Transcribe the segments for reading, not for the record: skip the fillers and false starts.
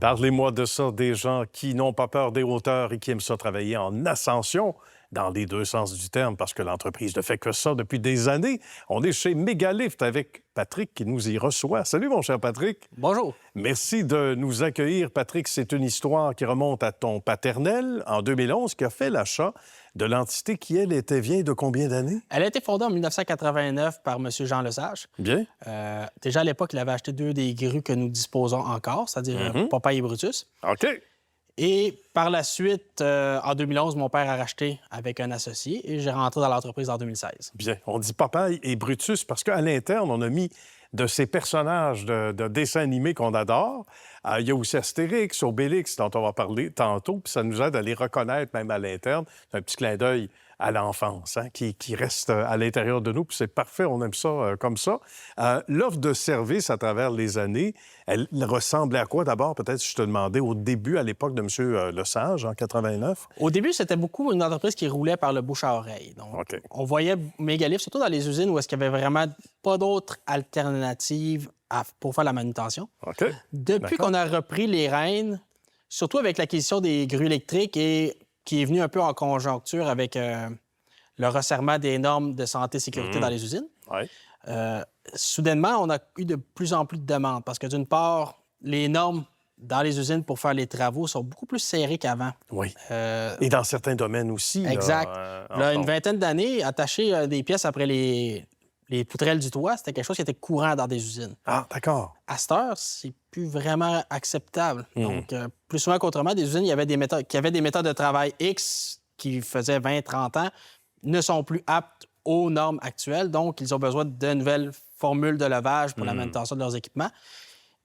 Parlez-moi de ça, des gens qui n'ont pas peur des hauteurs et qui aiment ça travailler en ascension, dans les deux sens du terme, parce que l'entreprise ne fait que ça depuis des années. On est chez Mégalift avec Patrick qui nous y reçoit. Salut, mon cher Patrick. Bonjour. Merci de nous accueillir, Patrick. C'est une histoire qui remonte à ton paternel, en 2011, qui a fait l'achat de l'entité qui, elle, était vieille de combien d'années? Elle a été fondée en 1989 par M. Jean Lesage. Bien. Déjà, à l'époque, il avait acheté 2 des grues que nous disposons encore, c'est-à-dire Popeye et Brutus. OK. Et par la suite, en 2011, mon père a racheté avec un associé et j'ai rentré dans l'entreprise en 2016. Bien. On dit Popeye et Brutus parce qu'à l'interne, on a mis de ces personnages de dessins animés qu'on adore. Il y a aussi Astérix, Obélix, dont on va parler tantôt, puis ça nous aide à les reconnaître même à l'interne. C'est un petit clin d'œil à l'enfance qui reste à l'intérieur de nous, puis c'est parfait, on aime ça comme ça. L'offre de service à travers les années, elle ressemblait à quoi d'abord? Peut-être si je te demandais au début, à l'époque de M. Lesage, en 89? Au début, c'était beaucoup une entreprise qui roulait par le bouche à oreille. Donc, OK. on voyait Mégalift, surtout dans les usines où est-ce qu'il n'y avait vraiment pas d'autres alternatives pour faire la manutention. OK. Depuis qu'on a repris les rênes, surtout avec l'acquisition des grues électriques et qui est venu un peu en conjoncture avec le resserrement des normes de santé et sécurité dans les usines. Ouais. Soudainement, on a eu de plus en plus de demandes parce que, d'une part, les normes dans les usines pour faire les travaux sont beaucoup plus serrées qu'avant. Oui. Et dans certains domaines aussi. Exact. Là, une vingtaine d'années, attacher des pièces après les poutrelles du toit, c'était quelque chose qui était courant dans des usines. Ah, d'accord. À cette heure, c'est plus vraiment acceptable. Donc, plus souvent qu'autrement, des usines qui avaient des méthodes de travail X qui faisaient 20-30 ans ne sont plus aptes aux normes actuelles. Donc, ils ont besoin de nouvelles formules de levage pour la manutention de leurs équipements.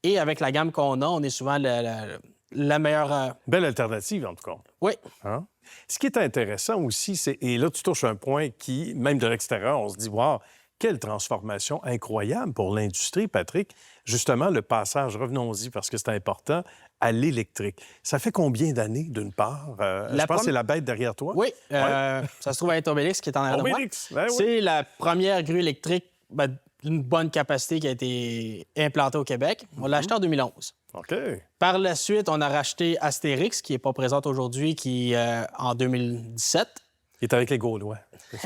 Et avec la gamme qu'on a, on est souvent la meilleure... Belle alternative, en tout cas. Oui. Hein? Ce qui est intéressant aussi, c'est... Et là, tu touches un point qui, même de l'extérieur, on se dit, wow, quelle transformation incroyable pour l'industrie, Patrick. Justement, le passage, revenons-y parce que c'est important, à l'électrique. Ça fait combien d'années, d'une part? Je pense que c'est la bête derrière toi. Oui. Ça se trouve à être Obélix qui est en arrière de moi. Obélix, ben oui. C'est la première grue électrique d'une bonne capacité qui a été implantée au Québec. On l'a acheté en 2011. OK. Par la suite, on a racheté Astérix, qui n'est pas présente aujourd'hui, qui en 2017. Il est avec les Gaulois.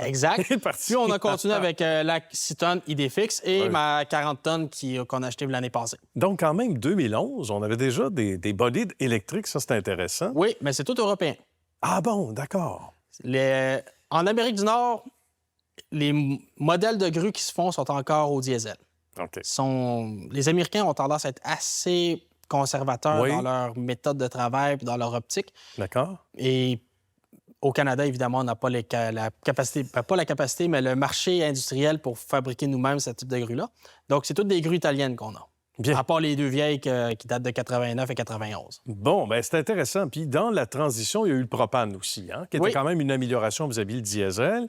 Exact. Il est parti. Puis on a continué avec la 6 tonnes Idéfix et ma 40 tonnes qu'on a acheté l'année passée. Donc, quand même, 2011, on avait déjà des bolides électriques. Ça, c'est intéressant. Oui, mais c'est tout européen. Ah bon, d'accord. En Amérique du Nord, les modèles de grues qui se font sont encore au diesel. OK. Les Américains ont tendance à être assez conservateurs dans leur méthode de travail et dans leur optique. D'accord. Et au Canada, évidemment, on n'a pas la capacité, pas la capacité, mais le marché industriel pour fabriquer nous-mêmes ce type de grue-là. Donc, c'est toutes des grues italiennes qu'on a. Bien. À part les 2 vieilles qui datent de 89 et 91. Bon, bien, c'est intéressant. Puis dans la transition, il y a eu le propane aussi, qui était quand même une amélioration vis-à-vis le diesel.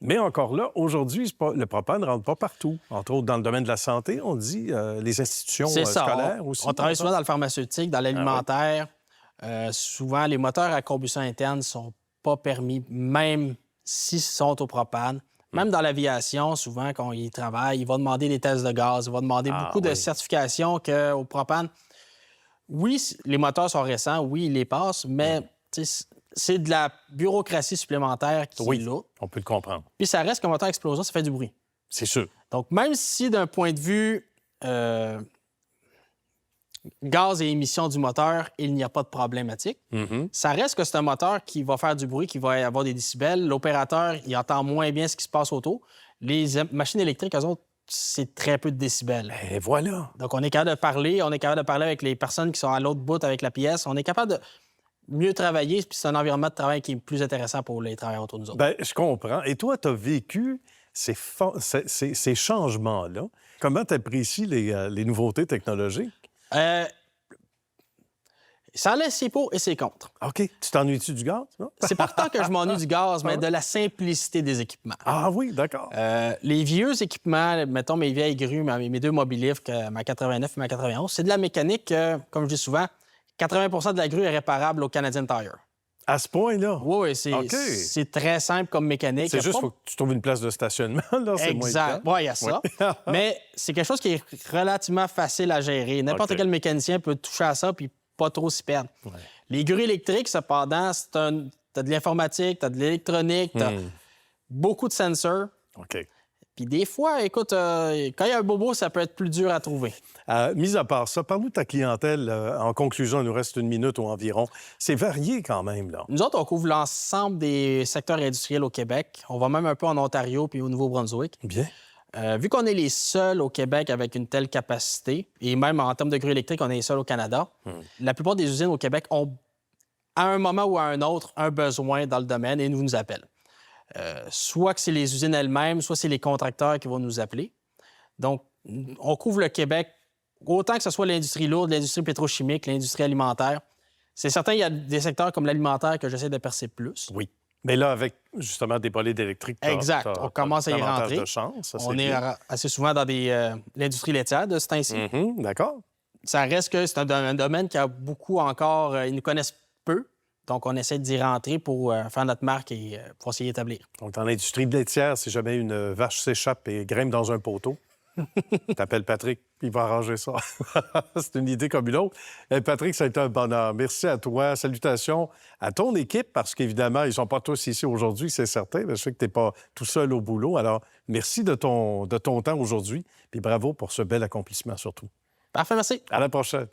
Mais encore là, aujourd'hui, le propane ne rentre pas partout. Entre autres, dans le domaine de la santé, on dit les institutions scolaires aussi. On travaille souvent dans le pharmaceutique, dans l'alimentaire. Souvent, les moteurs à combustion interne ne sont pas permis, même s'ils sont au propane. Même dans l'aviation, souvent, quand ils travaillent, ils vont demander des tests de gaz, ils vont demander beaucoup de certifications qu'au propane. Oui, les moteurs sont récents, oui, ils les passent, mais c'est de la bureaucratie supplémentaire qui est là. On peut le comprendre. Puis ça reste qu'un moteur explosion, ça fait du bruit. C'est sûr. Donc, même si d'un point de vue gaz et émissions du moteur, il n'y a pas de problématique. Ça reste que c'est un moteur qui va faire du bruit, qui va avoir des décibels. L'opérateur, il entend moins bien ce qui se passe autour. Les machines électriques, eux autres, c'est très peu de décibels. Et voilà. Donc, on est capable de parler avec les personnes qui sont à l'autre bout avec la pièce. On est capable de mieux travailler, puis c'est un environnement de travail qui est plus intéressant pour les travailleurs autour de nous autres. Bien, je comprends. Et toi, tu as vécu ces changements-là. Comment tu apprécies les nouveautés technologiques? Ça a ses pour et ses contre. OK. Tu t'ennuies-tu du gaz? Non? C'est pas tant que je m'ennuie du gaz, mais de la simplicité des équipements. Ah oui, d'accord. Les vieux équipements, mettons mes vieilles grues, mes 2 Mobilifts, ma 89 et ma 91, c'est de la mécanique, comme je dis souvent, 80 de la grue est réparable au Canadian Tire. À ce point-là? Oui, c'est très simple comme mécanique. C'est juste qu'il faut que tu trouves une place de stationnement. Là, c'est exact. Oui, il y a ça. Mais c'est quelque chose qui est relativement facile à gérer. N'importe quel mécanicien peut toucher à ça puis pas trop s'y perdre. Ouais. Les grues électriques, cependant, tu as de l'informatique, tu as de l'électronique, tu as beaucoup de sensors. OK. Puis des fois, écoute, quand il y a un bobo, ça peut être plus dur à trouver. Mis à part ça, parle-nous de ta clientèle. En conclusion, il nous reste 1 minute ou environ. C'est varié quand même, là. Nous autres, on couvre l'ensemble des secteurs industriels au Québec. On va même un peu en Ontario puis au Nouveau-Brunswick. Bien. Vu qu'on est les seuls au Québec avec une telle capacité, et même en termes de grues électriques, on est les seuls au Canada, la plupart des usines au Québec ont, à un moment ou à un autre, un besoin dans le domaine et nous appellent. Soit que c'est les usines elles-mêmes, soit c'est les contracteurs qui vont nous appeler. Donc, on couvre le Québec, autant que ce soit l'industrie lourde, l'industrie pétrochimique, l'industrie alimentaire. C'est certain, il y a des secteurs comme l'alimentaire que j'essaie de percer plus. Oui. Mais là, avec justement des bolets d'électrique, Exact. On commence à y rentrer. de chance. Ça, On est bien. assez souvent dans l'industrie laitière de ce temps-ci. D'accord. Ça reste que c'est un domaine qui a beaucoup encore... ils nous connaissent peu. Donc, on essaie d'y rentrer pour faire notre marque et pour s'y établir. Donc, dans l'industrie laitière, si jamais une vache s'échappe et grimpe dans un poteau, t'appelles Patrick, il va arranger ça. C'est une idée comme une autre. Patrick, ça a été un bonheur. Merci à toi. Salutations à ton équipe, parce qu'évidemment, ils ne sont pas tous ici aujourd'hui, c'est certain. Je sais que tu n'es pas tout seul au boulot. Alors, merci de ton temps aujourd'hui. Puis bravo pour ce bel accomplissement surtout. Parfait, merci. À la prochaine.